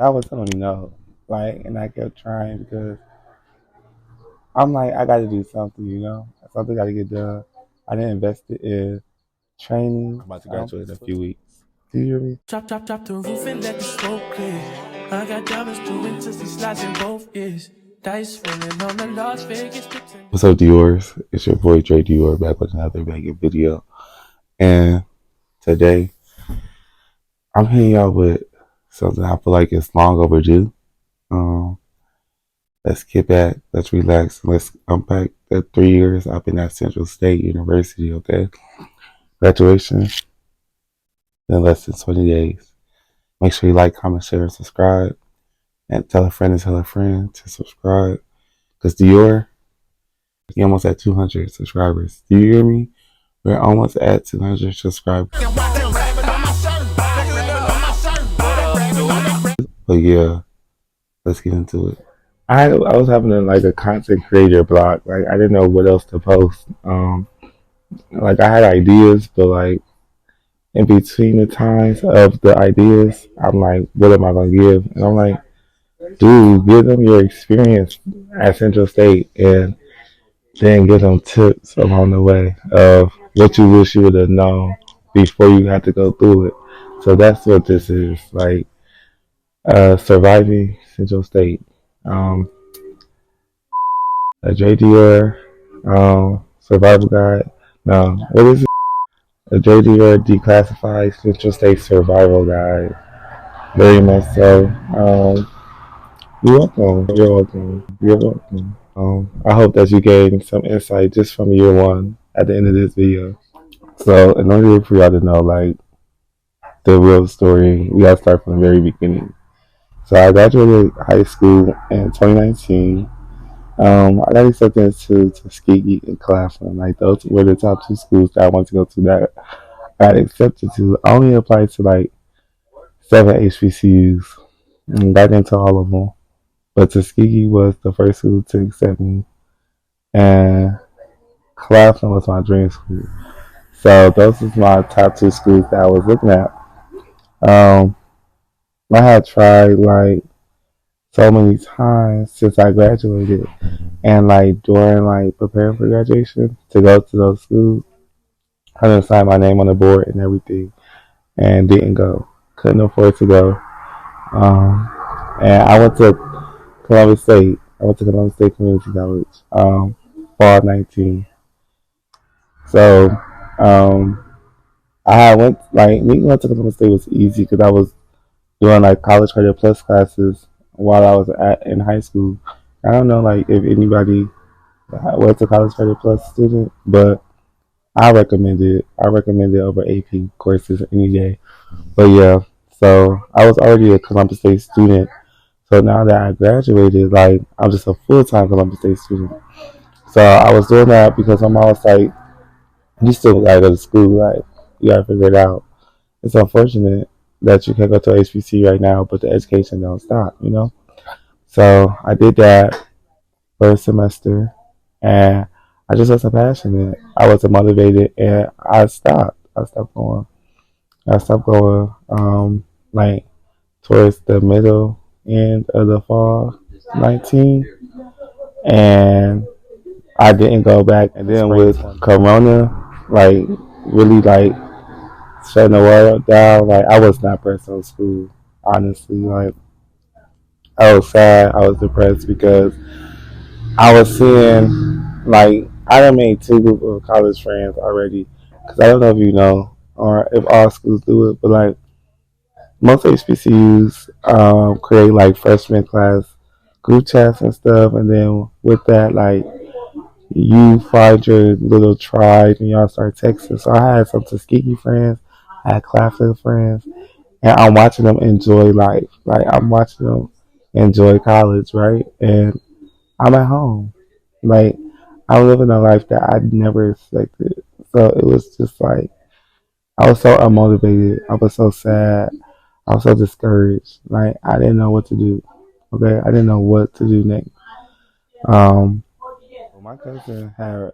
I was telling me no. Like, and I kept trying because I'm like, I got to do something, Something got to get done. I didn't invest it in training. I'm about to graduate in a few weeks. Do you hear me? Drop the roof and let the smoke clear. I got diamonds doing twisty slides in both ears. Dice rolling on the Las Vegas. What's up, Dior's? It's your boy Dre Dior back with another banging video. And today, I'm hitting y'all with something I feel like is long overdue. Um, let's get back, let's relax, let's unpack the 3 years I've been at Central State University, okay? Graduation in less than 20 days. Make sure you like, comment, share, and subscribe. And tell a friend to subscribe. Because Dior, he almost at 200 subscribers. Do you hear me? We're almost at 200 subscribers. But yeah, let's get into it. I was having like a content creator block. Like I didn't know what else to post. Like I had ideas, but like in between the times of the ideas, I'm like, what am I gonna give? And I'm like, dude, give them your experience at Central State, and then give them tips along the way of what you wish you would have known before you had to go through it. So that's what this is like. Surviving Central State. Um, a JDR survival guide. No, what is it? A JDR declassified Central State survival guide. Very much so. You're welcome. You're welcome. You're welcome. I hope that you gained some insight just from year one at the end of this video. So, in order for y'all to know, like, the real story, we gotta start from the very beginning. So, I graduated high school in 2019. I got accepted into Tuskegee and Claflin. Like, those were the top two schools that I wanted to go to that I got accepted to. I only applied to, like, 7 HBCUs and got into all of them. But Tuskegee was the first school to accept me. And Claflin was my dream school. So those was my top two schools that I was looking at. Um, I had tried like so many times since I graduated, and like during like preparing for graduation to go to those schools, I didn't sign my name on the board and everything, and didn't go. Couldn't afford to go. And I went to Columbus State. I went to Columbus State Community College. Fall 19. So, um, I went like me going to Columbus State was easy because I was doing like college credit plus classes while I was in high school. I don't know like if anybody was a college credit plus student, but I recommend it. I recommend it over AP courses any day. But yeah, so I was already a Columbus State student. So now that I graduated, like I'm just a full time Columbus State student. So I was doing that because I'm always like, you still gotta go to school, like you gotta figure it out. It's unfortunate that you can't go to HBC right now, but the education don't stop. So I did that for a semester, and I just wasn't passionate. I wasn't motivated, and I stopped. I stopped going. I stopped going. Like towards the middle end of the fall 19, and I didn't go back. And then with Corona, like really like shutting the world down. Like I was not pressed on school, honestly. Like I was sad, I was depressed because I was seeing like I done made two group of college friends already. Because I don't know if you know or if all schools do it, but like most HBCUs create like freshman class group chats and stuff, and then with that, like you find your little tribe and y'all start texting. So I had some Tuskegee friends, I had Claflin friends, and I'm watching them enjoy life. Like I'm watching them enjoy college, right? And I'm at home. Like I'm living a life that I never expected. So it was just like I was so unmotivated. I was so sad. I was so discouraged. Like I didn't know what to do. Okay, I didn't know what to do next. Um, my cousin had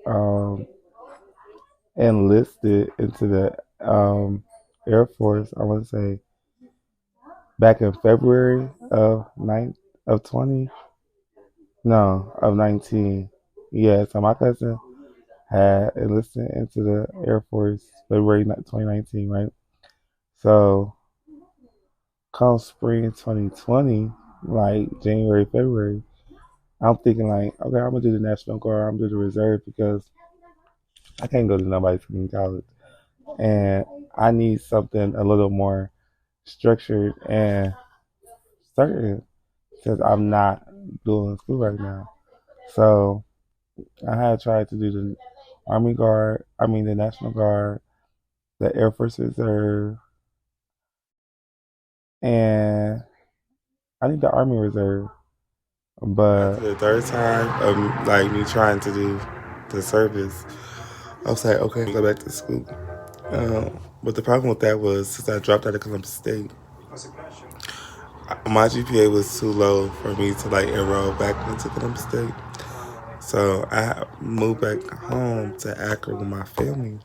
um enlisted into the Air Force. I want to say back in February of 20, no, of 19. Yeah, so my cousin had enlisted into the Air Force February 2019, right? So come spring 2020, like January, February, I'm thinking like, okay, I'm gonna do the National Guard, I'm gonna do the reserve because I can't go to nobody's community college, and I need something a little more structured and certain since I'm not doing school right now. So I had tried to do the Army Guard, the National Guard, the Air Force Reserve, and I need the Army Reserve. But after the third time of like me trying to do the service, I was like, okay, go back to school. But the problem with that was since I dropped out of Columbus State, my GPA was too low for me to like enroll back into Columbus State. So I moved back home to Akron with my family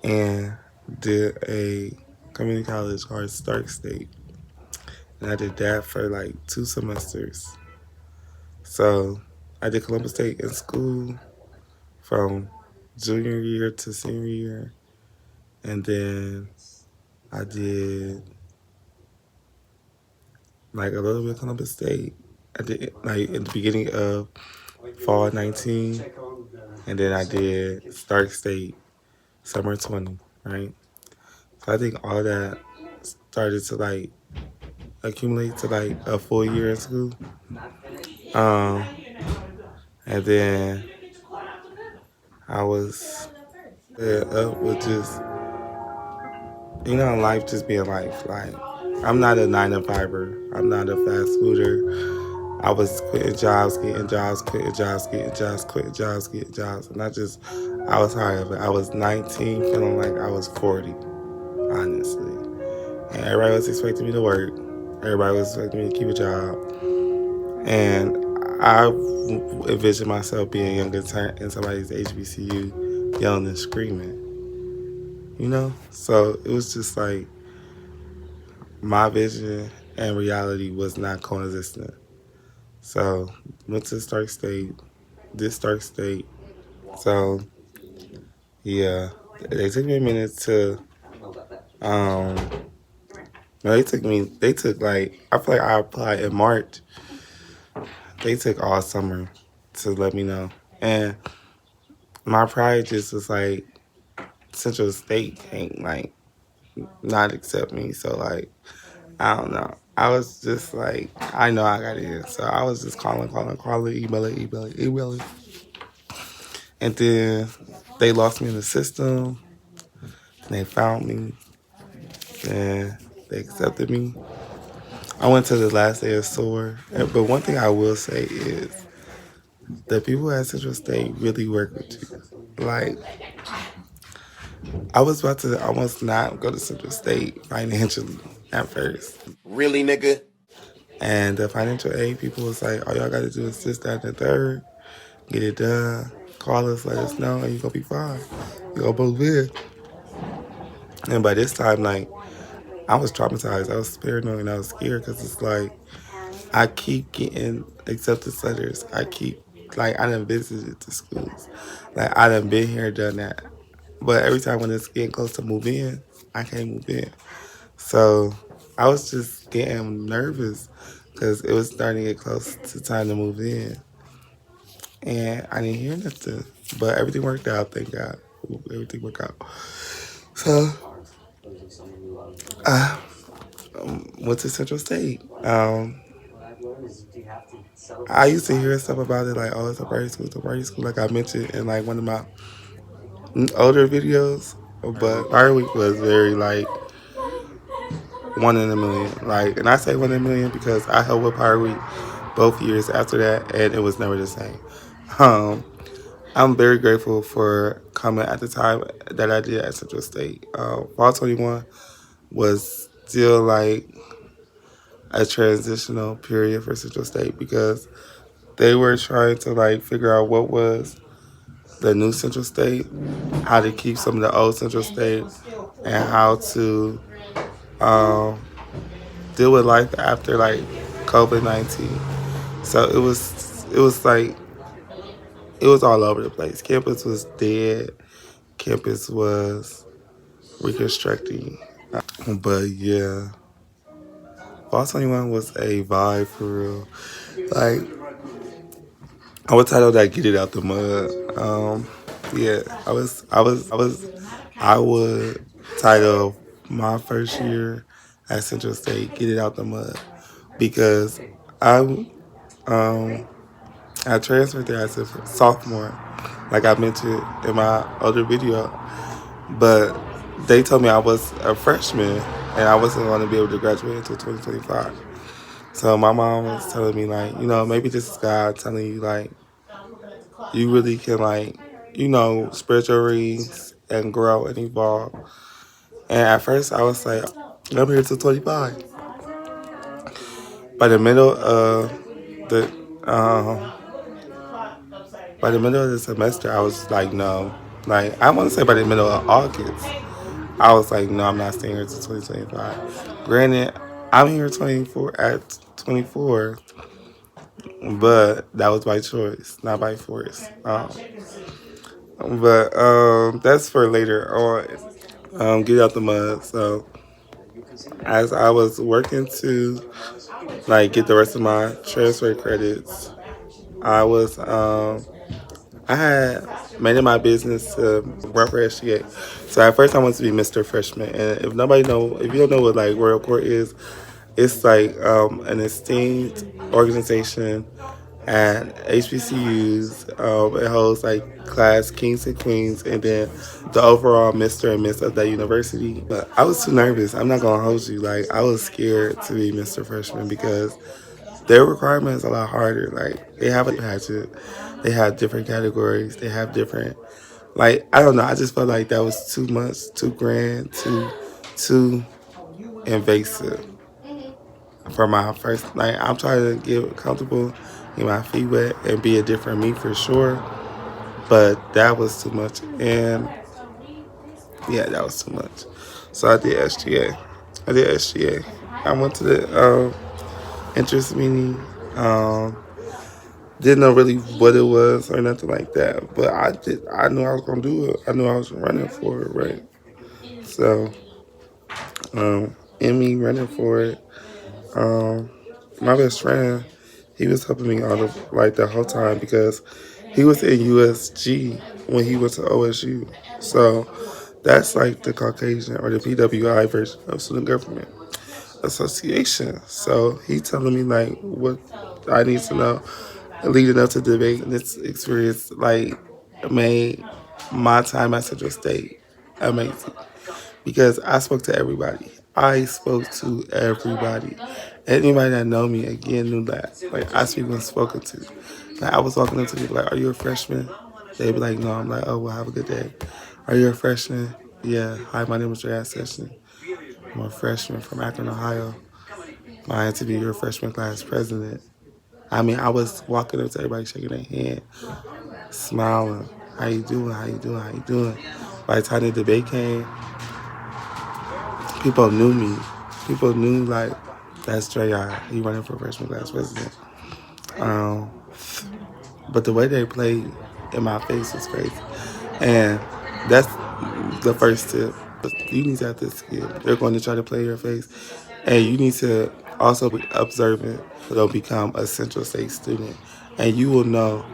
and did a community college called Stark State. And I did that for like 2 semesters. So I did Columbus State in school from junior year to senior year. And then I did like a little bit of Columbus State. I did like in the beginning of fall 19. And then I did Stark State summer 20, right? So I think all that started to like accumulate to like a full year in school. Um, and then I was up with just life just being life. Like I'm not a 9 to 5er. I'm not a fast fooder. I was quitting jobs, getting jobs, quitting jobs, getting jobs, quitting jobs, getting jobs, and I was tired of it. I was 19, feeling like I was 40, honestly. And everybody was expecting me to work. Everybody was expecting me to keep a job. And I envisioned myself being young in somebody's HBCU yelling and screaming. So it was just like my vision and reality was not coexistent. So went to Stark State, did Stark State. So yeah, they took me a minute to um no, they took like I feel like I applied in March. They took all summer to let me know. And my pride just was like Central State can't like not accept me. So like I don't know. I was just like I know I got in. So I was just calling, emailing. And then they lost me in the system. And they found me. And they accepted me. I went to the last day of SOAR. But one thing I will say is the people at Central State really work with you. Like I was about to almost not go to Central State financially at first. Really, nigga? And the financial aid people was like, all y'all got to do is this, that, and the third. Get it done. Call us, let us know, and you're going to be fine. You're going to both win. And by this time, like, I was traumatized. I was paranoid and I was scared because it's like, I keep getting acceptance letters. I done visited the schools. Like, I done been here, done that. But every time when it's getting close to move in, I can't move in. So I was just getting nervous because it was starting to get close to time to move in. And I didn't hear nothing. But everything worked out, thank God. Everything worked out. So I went to Central State. I used to hear stuff about it like, oh, it's a party school, like I mentioned in like one of my older videos. But our week was very like 1 in a million. Like, and I say 1 in a million because I helped with Power Week both years after that, and it was never the same. Um, I'm very grateful for coming at the time that I did at Central State. Fall 21 was still like a transitional period for Central State because they were trying to like figure out what was the new Central State, how to keep some of the old Central State, and how to deal with life after like COVID-19. So it was like it was all over the place. Campus was dead. Campus was reconstructing. But yeah, Fall 21 was a vibe for real. Like I would title that "Get It Out the Mud." Yeah, I would title my first year at Central State "Get It Out the Mud" because I um I transferred there as a sophomore, like I mentioned in my other video, but they told me I was a freshman and I wasn't going to be able to graduate until 2025. So my mom was telling me like, maybe this is God telling you like you really can like, spread your wings and grow and evolve. And at first I was like, I'm here till 25. By the middle of the um, by the middle of the semester, I was like, no. Like I want to say by the middle of August, I was like, no, I'm not staying here till 2025. Granted, I'm here 24, but that was by choice, not by force. But that's for later on. Get out the mud. So as I was working to like get the rest of my transfer credits, I was I had made it my business to run for SGA. So at first I wanted to be Mr. Freshman, and if you don't know what like Royal Court is, it's like an esteemed organization at HBCUs. It holds like class kings and queens, and then the overall Mr. and Miss of that university. But I was too nervous. I'm not gonna hold you. Like I was scared to be Mr. Freshman because their requirements a lot harder. Like they have a pageant, they have different categories, they have different. Like I don't know. I just felt like that was too much, too grand, too invasive for my first. Like I'm trying to get comfortable, get my feet wet, and be a different me for sure. But that was too much, and yeah, that was too much. So I did SGA. I did SGA. I went to the interest meeting. Didn't know really what it was or nothing like that, but I knew I was gonna do it. I knew I was running for it, right? So, in me running for it, um, my best friend, he was helping me out of like the whole time because he was in USG when he went to OSU. So that's like the Caucasian or the PWI version of student government association. So he telling me like what I need to know leading up to debate. And this experience like made my time at Central State amazing because I spoke to everybody. I spoke to everybody. Anybody that know me again knew that. Like I speak when spoken to. Like I was walking up to people like, "Are you a freshman?" They'd be like, "No." I'm like, "Oh well, have a good day." "Are you a freshman?" "Yeah." "Hi, my name is Drea Session. I'm a freshman from Akron, Ohio. I to be your freshman class president." I mean, I was walking up to everybody, shaking their hand, smiling. "How you doing? How you doing? How you doing?" By the time the debate came, people knew me. People knew like that's Dre. He running for freshman class president. Um, but the way they played in my face was crazy, and that's the first tip. You need to have this skill. They're going to try to play your face, and you need to also be observant. They'll become a Central State student, and you will know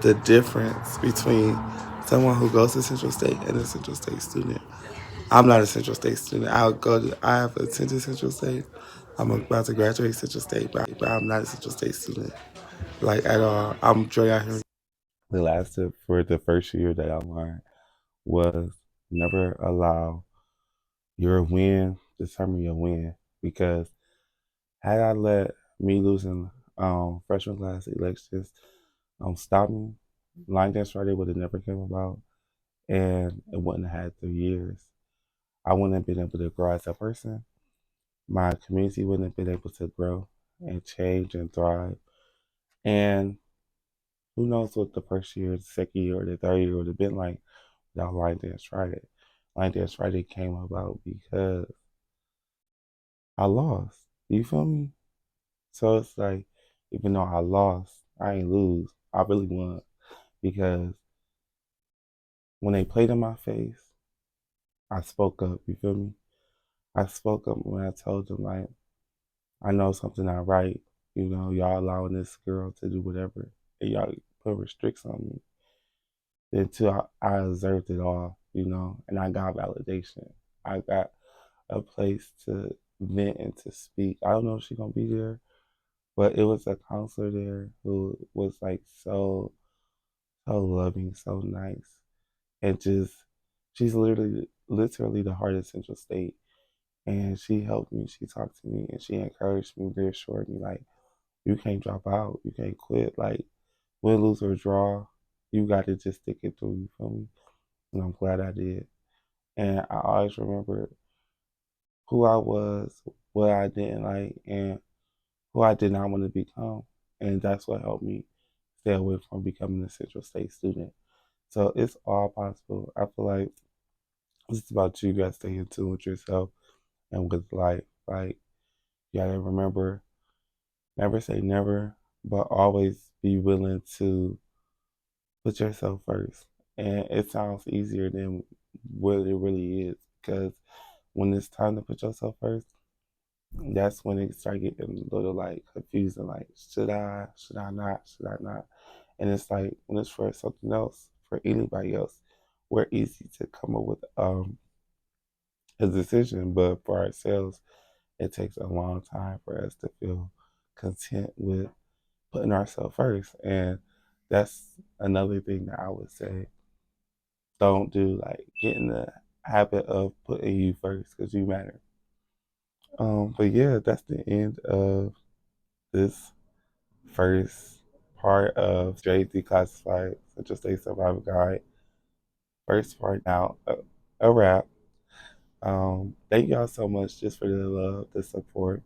the difference between someone who goes to Central State and a Central State student. I'm not a Central State student. I have attended Central State. I'm about to graduate Central State, but I'm not a Central State student, like at all. I'm Dre out here. The last tip for the first year that I learned was never allow your win determine your win. Because had I let me losing freshman class elections stop me, Line Dance Friday would have never came about, and it wouldn't have had 3 years. I wouldn't have been able to grow as a person. My community wouldn't have been able to grow and change and thrive. And who knows what the first year, the second year, or the third year would have been like without Line Dance Friday. Line Dance Friday came about because I lost. You feel me? So it's like, even though I lost, I ain't lose. I really won because when they played in my face, I spoke up. You feel me? I spoke up when I told them like, I know something not right. You know, y'all allowing this girl to do whatever, and y'all put restricts on me. Until I observed it all, you know, and I got validation. I got a place to vent and to speak. I don't know if she's gonna be there, but it was a counselor there who was like so loving, so nice, and just she's literally the heart of Central State. And she helped me, she talked to me, and she encouraged me, reassured me like, you can't drop out, you can't quit, like win, lose or draw, you gotta just stick it through, you feel me? And I'm glad I did. And I always remember who I was, what I didn't like, and who I did not want to become. And that's what helped me stay away from becoming a Central State student. So it's all possible. I feel like it's about you guys stay in tune with yourself and with life. Like, you gotta remember, never say never, but always be willing to put yourself first. And it sounds easier than what it really is because when it's time to put yourself first, that's when it start getting a little like confusing. Like, should I not, should I not? And it's like when it's for something else, for anybody else, we're easy to come up with a decision, but for ourselves, it takes a long time for us to feel content with putting ourselves first. And that's another thing that I would say don't do. Like, get in the habit of putting you first because you matter. But yeah, that's the end of this first part of Straight Declassified Central State Survival Guide. First part now, a wrap. Thank y'all so much just for the love, the support.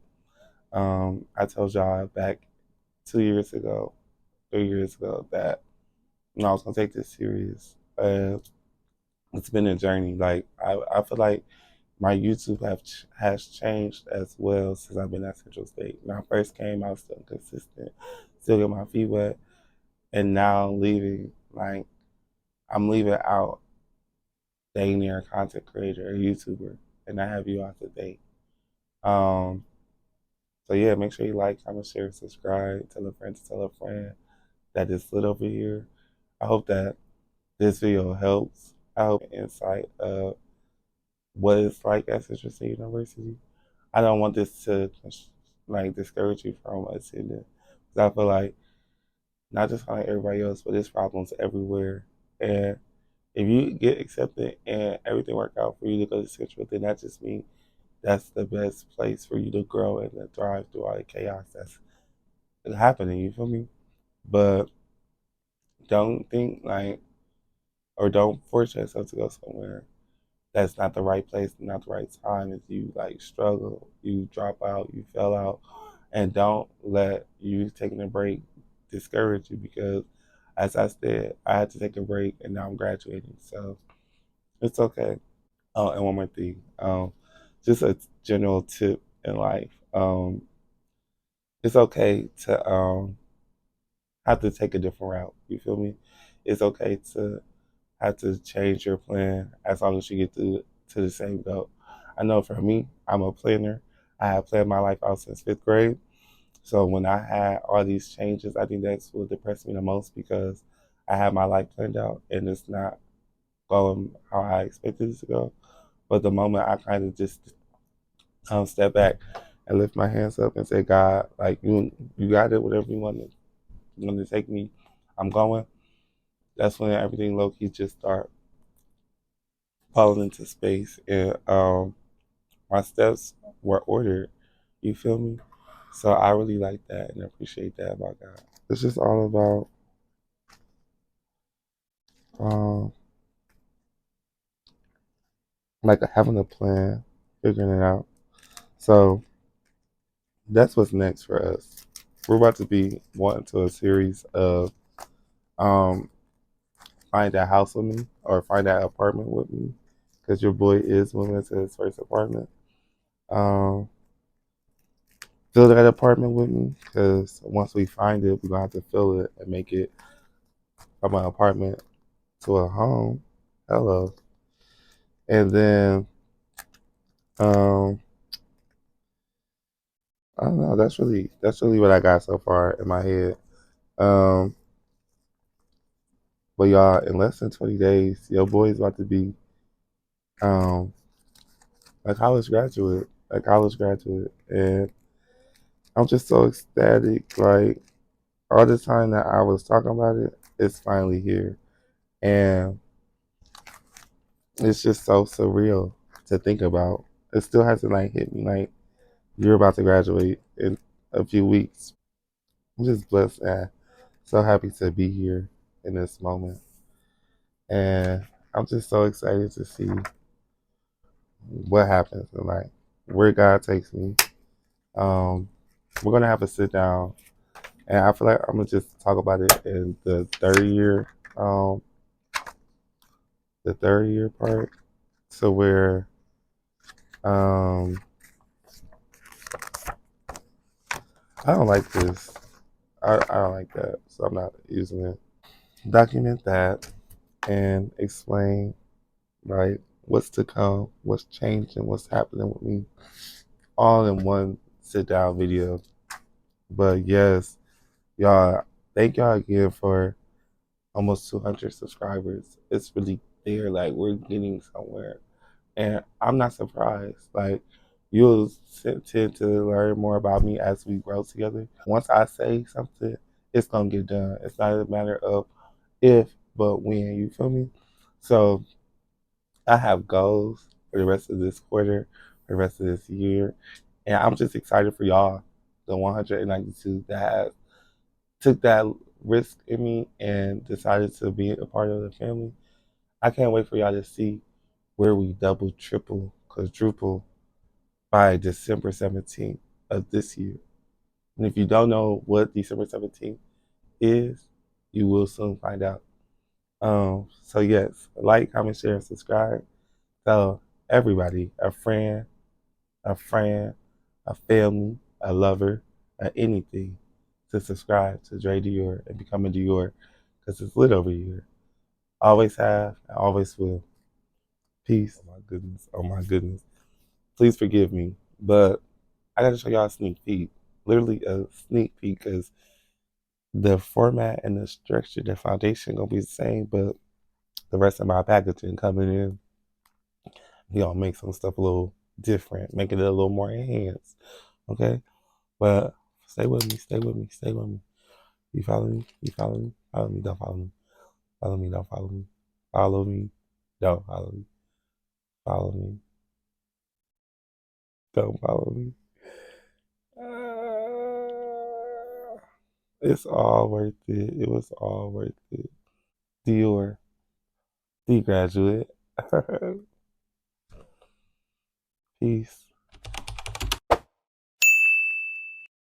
I told y'all back 2 years ago, 3 years ago that I was gonna take this serious. It's been a journey. Like I feel like my YouTube has changed as well since I've been at Central State. When I first came, I was still consistent, still get my feet wet, and now leaving, like I'm leaving out dang near a content creator, a YouTuber, and I have you out to date. Um, so yeah, make sure you like, comment, share, subscribe, tell a friend to tell a friend that is lit over here. I hope that this video helps. I hope insight of what it's like at Central State University. I don't want this to like discourage you from attending, because I feel like not just like everybody else, but there's problems everywhere. And if you get accepted and everything work out for you to go to Central, then that just means that's the best place for you to grow and to thrive through all the chaos that's happening. You feel me? But don't think like, or don't force yourself to go somewhere that's not the right place, not the right time. If you like struggle, you drop out, you fell out, and don't let you taking a break discourage you because, as I said, I had to take a break and now I'm graduating, so it's okay. Oh, and one more thing, just a general tip in life. It's okay to have to take a different route. You feel me? It's okay to have to change your plan as long as you get to the same goal. I know for me, I'm a planner. I have planned my life out since fifth grade. So when I had all these changes, I think that's what depressed me the most because I had my life planned out and it's not going how I expected it to go. But the moment I kind of just step back and lift my hands up and say, God, like you got it, whatever you want to take me, I'm going. That's when everything low key just start falling into space, and my steps were ordered. You feel me? So I really like that and appreciate that about God. It's just all about um, like having a plan, figuring it out. So that's what's next for us. We're about to be going to a series of um, find that house with me or find that apartment with me because your boy is moving to his first apartment. Um, fill that apartment with me because once we find it, we're gonna have to fill it and make it from an apartment to a home. Hello. And then um I don't know, that's really what I got so far in my head. Um but y'all, in less than 20 days, your boy's about to be um a college graduate. A college graduate. And I'm just so ecstatic. Like all the time that I was talking about it, it's finally here. And it's just so surreal to think about. It still hasn't like hit me like you're about to graduate in a few weeks. I'm just blessed and so happy to be here in this moment. And I'm just so excited to see what happens and like where God takes me. Um, we're gonna have a sit down, and I feel like I'm gonna just talk about it in um, the third year part, so where um, I don't like this. I don't like that, so I'm not using it. Document that and explain like what's to come, what's changing, what's happening with me, all in one sit down video. But yes, y'all, thank y'all again for almost 200 subscribers. It's really there. Like we're getting somewhere, and I'm not surprised. Like you'll tend to learn more about me as we grow together. Once I say something, it's gonna get done. It's not a matter of if, but when. You feel me? So I have goals for the rest of this quarter, for the rest of this year, and I'm just excited for y'all, the 192 that have took that risk in me and decided to be a part of the family. I can't wait for y'all to see where we double, triple, quadruple by December 17th of this year. And if you don't know what December 17th is, you will soon find out. So yes, like, comment, share, and subscribe. Tell everybody, a friend, a family, a lover, anything to subscribe to Dre Dior and become a Dior because it's lit over here. Always have and always will. Peace. Oh my goodness. Oh my goodness. Please forgive me, but I got to show y'all a sneak peek. Literally a sneak peek because the format and the structure, the foundation gonna be the same, but the rest of my packaging coming in, we gonna make some stuff a little different, make it a little more enhanced. Okay, but stay with me, stay with me, stay with me. You follow me? You follow me? Follow me? Don't follow me? Follow me? Don't follow me? Follow me? Don't follow me? Follow me? Don't follow me? It's all worth it. It was all worth it. Dior, the graduate. Peace.